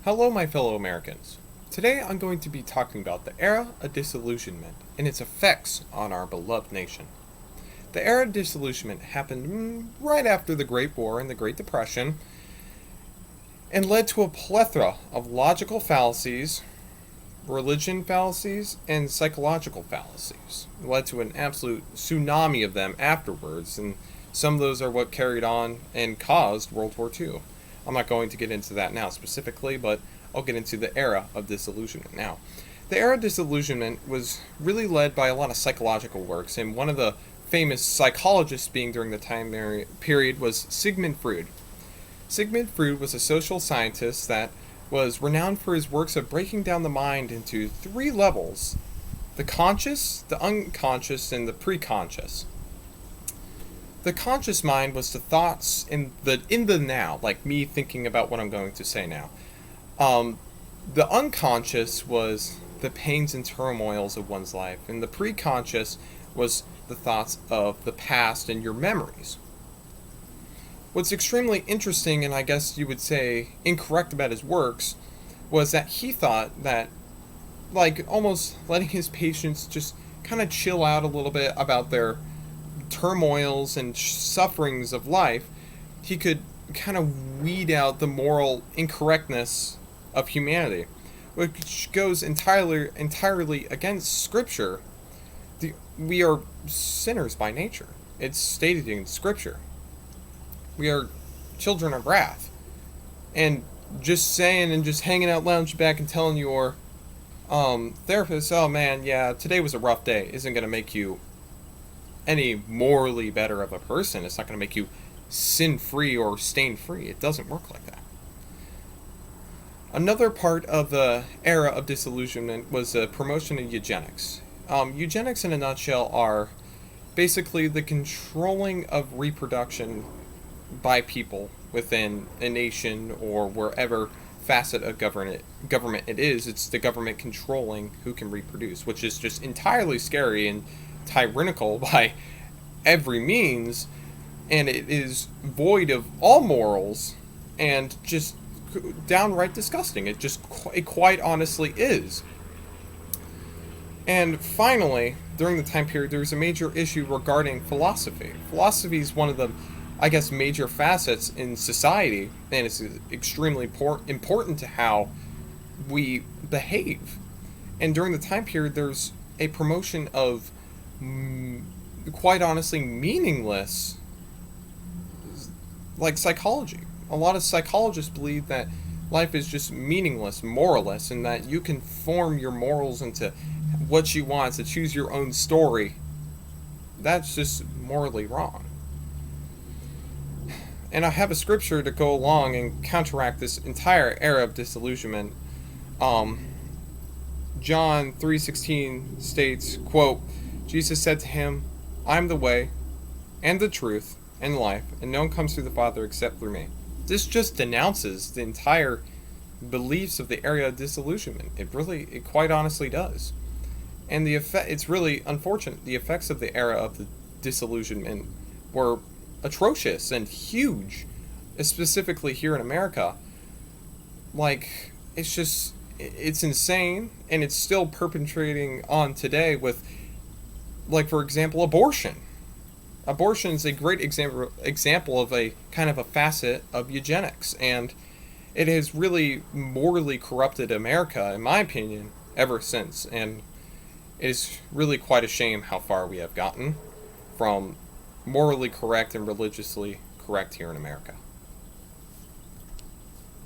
Hello, my fellow Americans. Today I'm going to be talking about the era of disillusionment and its effects on our beloved nation. The era of disillusionment happened right after the Great War and the Great Depression and led to a plethora of logical fallacies, religion fallacies, and psychological fallacies. It led to an absolute tsunami of them afterwards, and some of those are what carried on and caused World War II. I'm not going to get into that now specifically, but I'll get into the era of disillusionment now. The era of disillusionment was really led by a lot of psychological works, and one of the famous psychologists being during the time period was Sigmund Freud. Sigmund Freud was a social scientist that was renowned for his works of breaking down the mind into three levels: the conscious, the unconscious, and the preconscious. The conscious mind was the thoughts in the now, like me thinking about what I'm going to say now. The unconscious was the pains and turmoils of one's life, and the preconscious was the thoughts of the past and your memories. What's extremely interesting, and I guess you would say incorrect about his works, was that he thought that, like, almost letting his patients just kind of chill out a little bit about their turmoils and sufferings of life, he could kind of weed out the moral incorrectness of humanity, which goes entirely against Scripture. We are sinners by nature. It's stated in Scripture. We are children of wrath. And just saying and just hanging out lounge back and telling your therapist, oh man, yeah, today was a rough day, isn't going to make you any morally better of a person. It's not going to make you sin-free or stain-free. It doesn't work like that. Another part of the era of disillusionment was the promotion of eugenics. Eugenics, in a nutshell, are basically the controlling of reproduction by people within a nation or wherever facet of government it is. It's the government controlling who can reproduce, which is just entirely scary and tyrannical by every means, and it is void of all morals and just downright disgusting. It quite honestly is. And finally, during the time period, there was a major issue regarding philosophy. Philosophy is one of the, I guess, major facets in society, and it's extremely important to how we behave. And during the time period, there's a promotion of quite honestly meaningless, like, psychology. A lot of psychologists believe that life is just meaningless, moralless, and that you can form your morals into what you want, to choose your own story. That's just morally wrong. And I have a scripture to go along and counteract this entire era of disillusionment. John 3:16 states, quote, Jesus said to him, I am the way, and the truth, and life, and no one comes to the Father except through me. This just denounces the entire beliefs of the era of disillusionment. It quite honestly does. And it's really unfortunate. The effects of the era of the disillusionment were atrocious and huge, specifically here in America. Like, it's insane, and it's still perpetrating on today with, like, for example, abortion. Abortion is a great example of a kind of a facet of eugenics, and it has really morally corrupted America, in my opinion, ever since. And it is really quite a shame how far we have gotten from morally correct and religiously correct here in America.